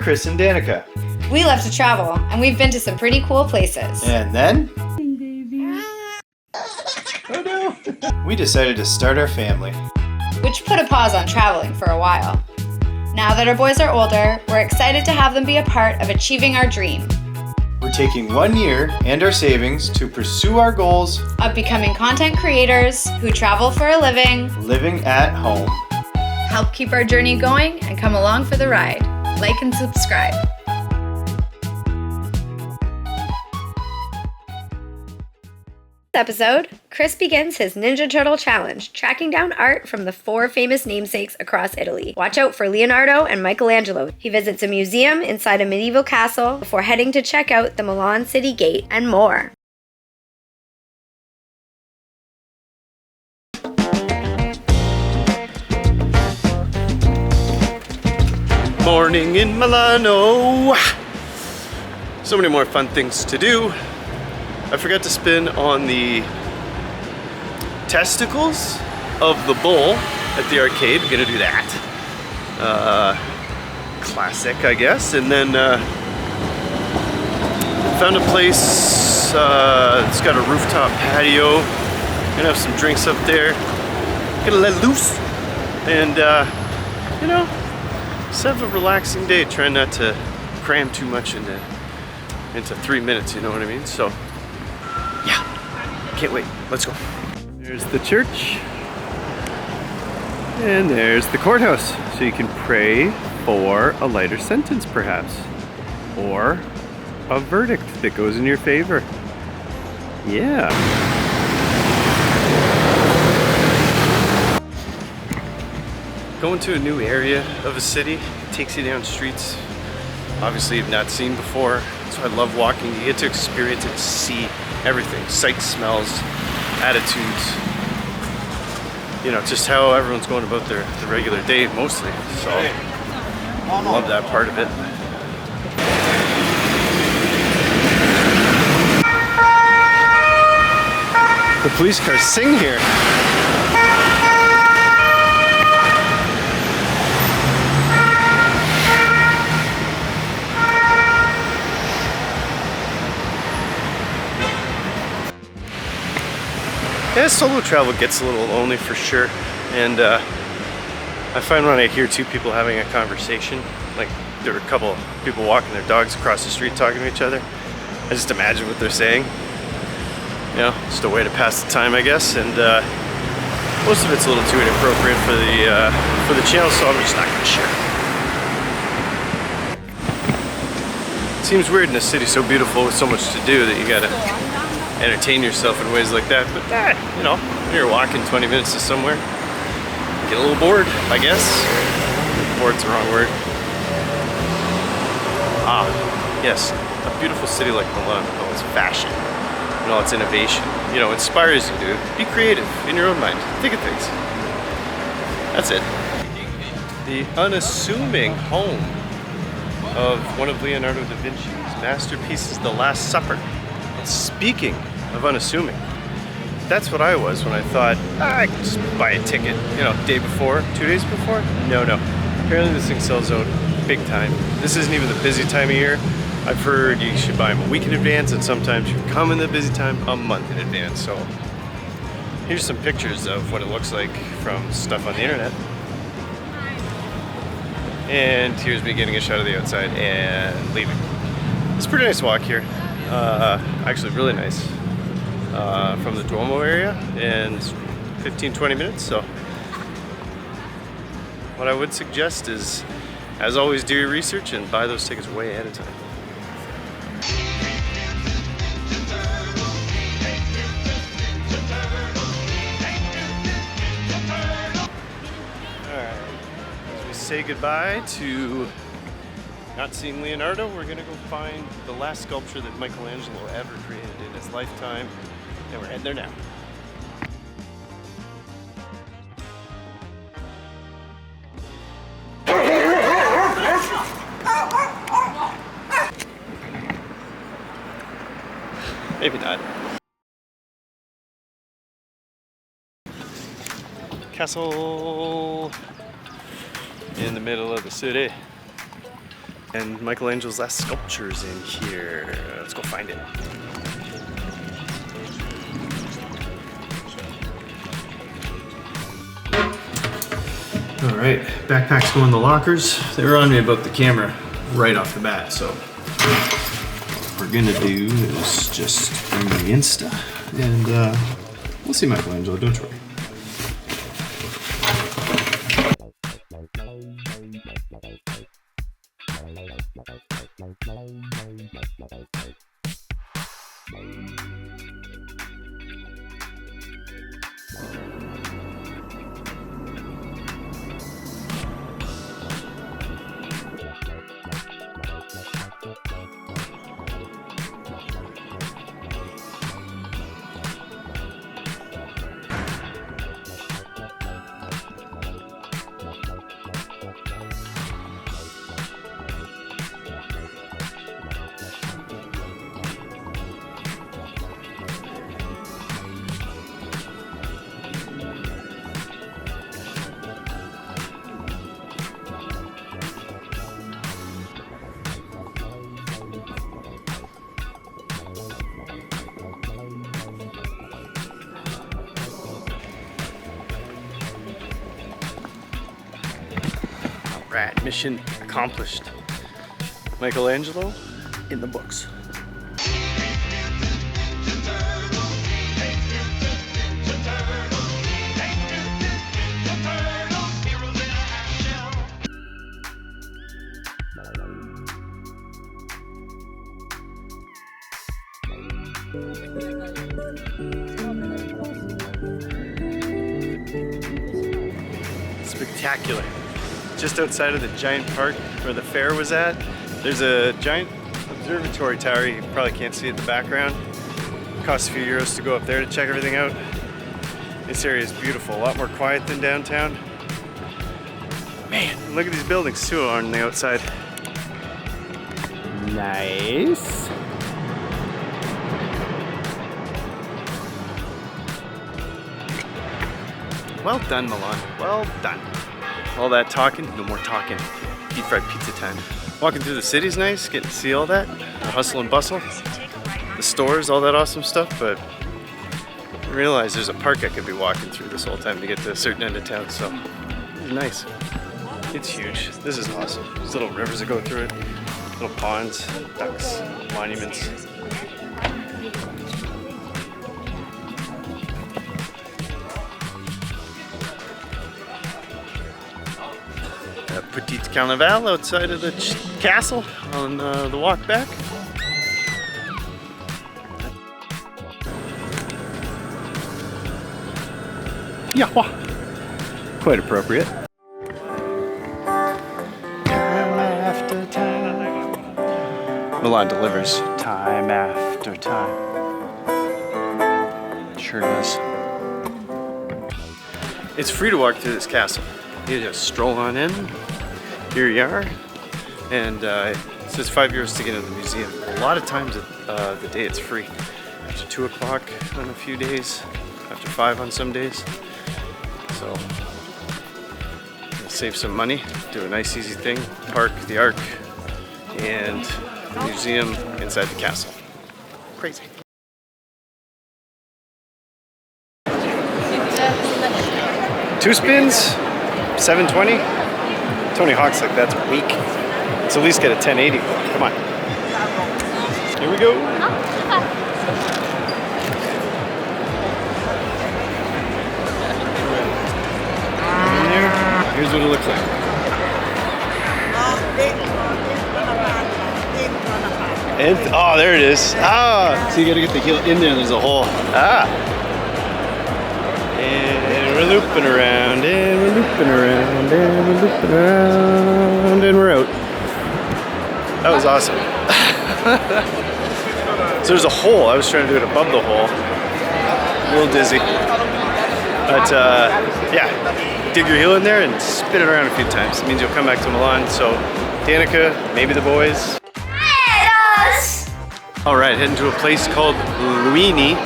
Chris and Danica. We love to travel, and we've been to some pretty cool places. And then... Oh no! We decided to start our family. Which put a pause on traveling for a while. Now that our boys are older, we're excited to have them be a part of achieving our dream. We're taking 1 year and our savings to pursue our goals of becoming content creators who travel for a living, living at home. Help keep our journey going and come along for the ride. Like and subscribe. Episode, Chris begins his Ninja Turtle challenge, tracking down art from the 4 famous namesakes across Italy. Watch out for Leonardo and Michelangelo. He visits a museum inside a medieval castle before heading to check out the Milan city gate and more. Morning in Milano. So many more fun things to do. I forgot to spin on the testicles of the bull at the arcade. I'm gonna do that. Classic, I guess. And then found a place that's got a rooftop patio. Gonna have some drinks up there. Gonna let loose. And you know, just have a relaxing day. Trying not to cram too much into 3 minutes, you know what I mean? So yeah, can't wait. Let's go. There's the church. And there's the courthouse. So you can pray for a lighter sentence, perhaps. Or a verdict that goes in your favor. Yeah. Going to a new area of a city takes you down streets obviously you've not seen before. So I love walking. You get to experience it, see everything. Sights, smells, attitudes. You know, just how everyone's going about their regular day mostly. So I love that part of it. The police cars sing here. Yeah, solo travel gets a little lonely for sure, and I find when I hear 2 people having a conversation, like there are a couple people walking their dogs across the street talking to each other, I just imagine what they're saying. You know, just a way to pass the time, I guess, and most of it's a little too inappropriate for the channel, so I'm just not going to share. It seems weird in a city so beautiful with so much to do that you gotta entertain yourself in ways like that, but you know, you're walking 20 minutes to somewhere, get a little bored, I guess. Bored's the wrong word. Ah, yes, a beautiful city like Milan with all its fashion and all its innovation, you know, inspires you to be creative in your own mind, think of things. That's it. The unassuming home of one of Leonardo da Vinci's masterpieces, The Last Supper. Speaking of unassuming, that's what I was when I thought, I could just buy a ticket, you know, day before, 2 days before. No. Apparently this thing sells out big time. This isn't even the busy time of year. I've heard you should buy them a week in advance, and sometimes you can come in the busy time a month in advance. So here's some pictures of what it looks like from stuff on the internet. And here's me getting a shot of the outside and leaving. It's a pretty nice walk here. Actually really nice from the Duomo area, and 15-20 minutes. So what I would suggest is, as always, do your research and buy those tickets way ahead of time. Alright, as we say goodbye to not seeing Leonardo, we're gonna go find the last sculpture that Michelangelo ever created in his lifetime, and we're heading there now. Maybe not. Castle in the middle of the city. And Michelangelo's last sculpture's in here. Let's go find it. All right, backpacks go in the lockers. They were on me about the camera right off the bat, so what we're gonna do is just bring the Insta and we'll see Michelangelo, don't worry. Alright, mission accomplished. Michelangelo in the books. Spectacular. Just outside of the giant park where the fair was at, there's a giant observatory tower. You probably can't see it in the background. It costs a few euros to go up there to check everything out. This area is beautiful, a lot more quiet than downtown. Man, look at these buildings too on the outside. Nice. Well done, Milan. Well done. All that talking, no more talking. Deep fried pizza time. Walking through the city's nice, getting to see all that. The hustle and bustle. The stores, all that awesome stuff, but I realize there's a park I could be walking through this whole time to get to a certain end of town, so it's nice. It's huge. This is awesome. There's little rivers that go through it, little ponds, ducks, monuments. Petit Carnival outside of the castle on the walk back. Yeah, quite appropriate. Time after time. Milan delivers time after time. Sure does. It's free to walk through this castle. You just stroll on in. Here you are, and it says 5 euros to get into the museum. A lot of times of the day it's free. After 2 o'clock on a few days, after 5 on some days. So, save some money, do a nice easy thing, park the Ark, and the museum inside the castle. Crazy. Two spins, 720. Tony Hawk's like, that's weak. Let's at least get a 1080. Come on. Here we go. Here's what it looks like. And, oh, there it is. Ah, so you gotta get the heel in there. There's a hole. Ah. And we're looping around, and we're looping around, and we're looping around, and we're out. That was awesome. So there's a hole. I was trying to do it above the hole. A little dizzy. But yeah, dig your heel in there and spin it around a few times. It means you'll come back to Milan. So Danica, maybe the boys. All right, heading to a place called Luini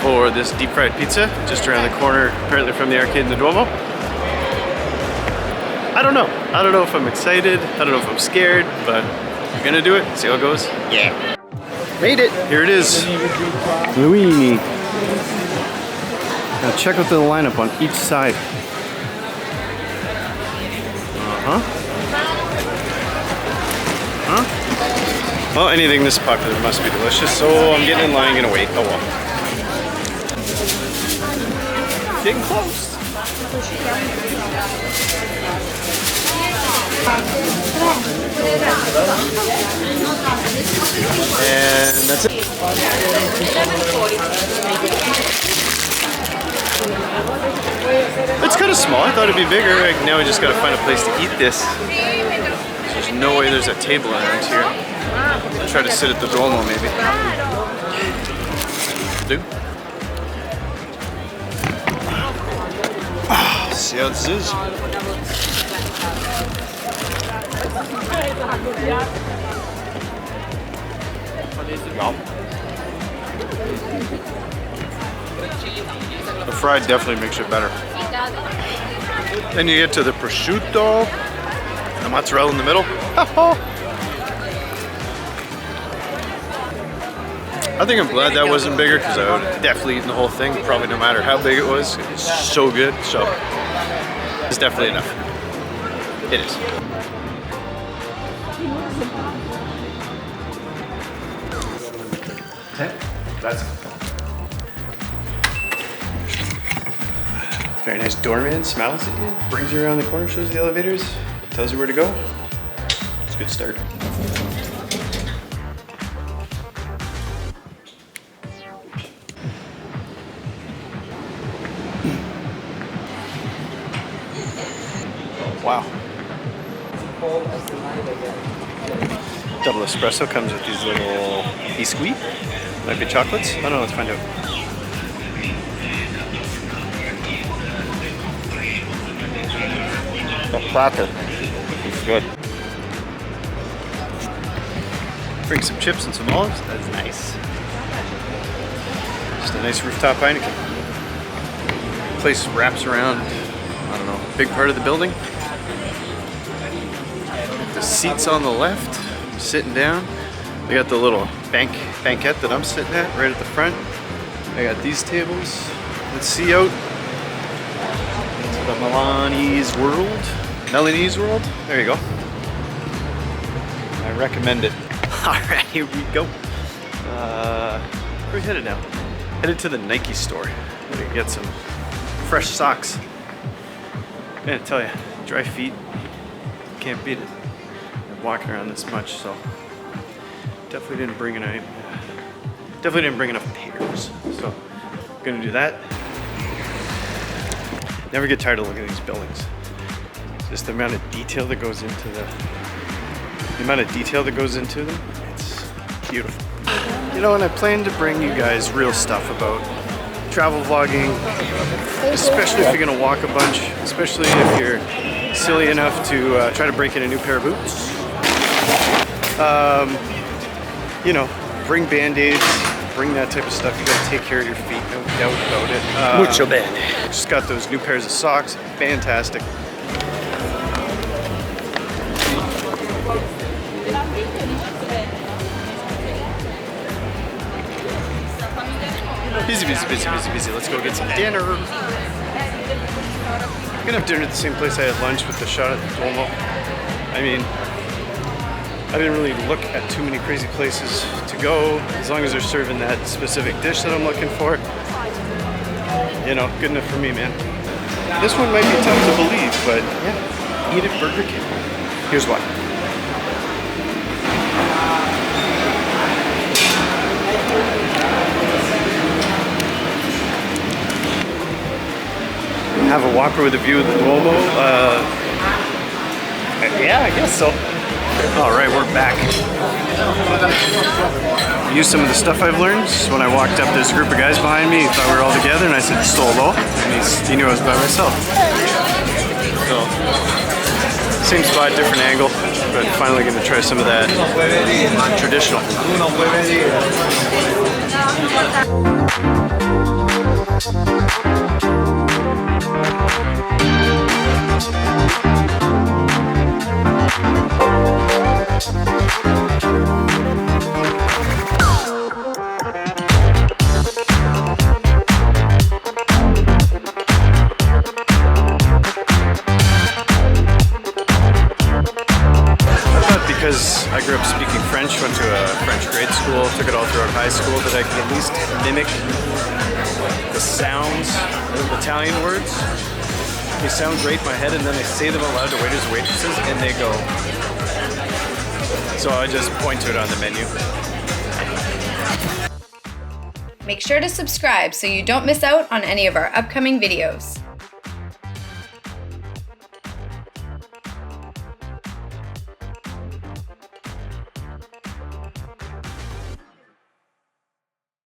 for this deep fried pizza, just around the corner, apparently from the arcade in the Duomo. I don't know if I'm excited, I don't know if I'm scared, but You're gonna do it? See how it goes? Yeah. Made it. Here it is. Luini. Now check out the lineup on each side. Well, anything this popular must be delicious, so I'm getting in line, gonna wait. Oh well. Getting close. And that's it. It's kind of small. I thought it'd be bigger. Now we just gotta find a place to eat this. There's no way there's a table around here. I'll try to sit at the Duomo maybe. Do. See how this is. Yum. The fried definitely makes it better. Then you get to the prosciutto, the mozzarella in the middle. I think I'm glad that wasn't bigger because I would have definitely eaten the whole thing, probably no matter how big it was. It's so good, so it's definitely enough. It is. That's very nice doorman, smiles at you, brings you around the corner, shows you the elevators, tells you where to go. It's a good start. Wow. Double espresso comes with these little biscuits. Might be chocolates? I don't know, let's find out. The cracker. It's good. Bring some chips and some olives. That's nice. Just a nice rooftop Heineken. Place wraps around, I don't know, a big part of the building. The seats on the left, sitting down. They got the little banquette that I'm sitting at right at the front. I got these tables. Let's see out to the Milanese world. There you go. I recommend it. All right, here we go. Where are we headed now? Headed to the Nike store. I'm gonna get some fresh socks. I'm gonna tell you, dry feet, can't beat it. I'm walking around this much, so definitely didn't bring enough pairs. So I'm gonna do that. Never get tired of looking at these buildings. Just the amount of detail that goes into them. It's beautiful. You know, and I plan to bring you guys real stuff about travel vlogging, especially if you're gonna walk a bunch, especially if you're silly enough to try to break in a new pair of boots. You know, bring band-aids, bring that type of stuff. You gotta take care of your feet, no doubt about it. Mucho band. Just got those new pairs of socks, fantastic. Busy. Let's go get some dinner. I'm gonna have dinner at the same place I had lunch with the shot at the Duomo. I mean, I didn't really look at too many crazy places to go, as long as they're serving that specific dish that I'm looking for. You know, good enough for me, man. This one might be tough to believe, but yeah, eat at Burger King. Here's why. Have a walker with a view of the Duomo. Yeah, I guess so. All right, we're back. Use some of the stuff I've learned. When I walked up, there's a group of guys behind me. He thought we were all together, and I said solo, and he knew I was by myself. So, same spot, different angle, but finally going to try some of that traditional. Because I grew up speaking French, went to a French grade school, took it all throughout high school, that I could at least mimic the sounds of Italian words. They sound great in my head, and then I say them aloud to waiters and waitresses, and they go. So I just point to it on the menu. Make sure to subscribe so you don't miss out on any of our upcoming videos.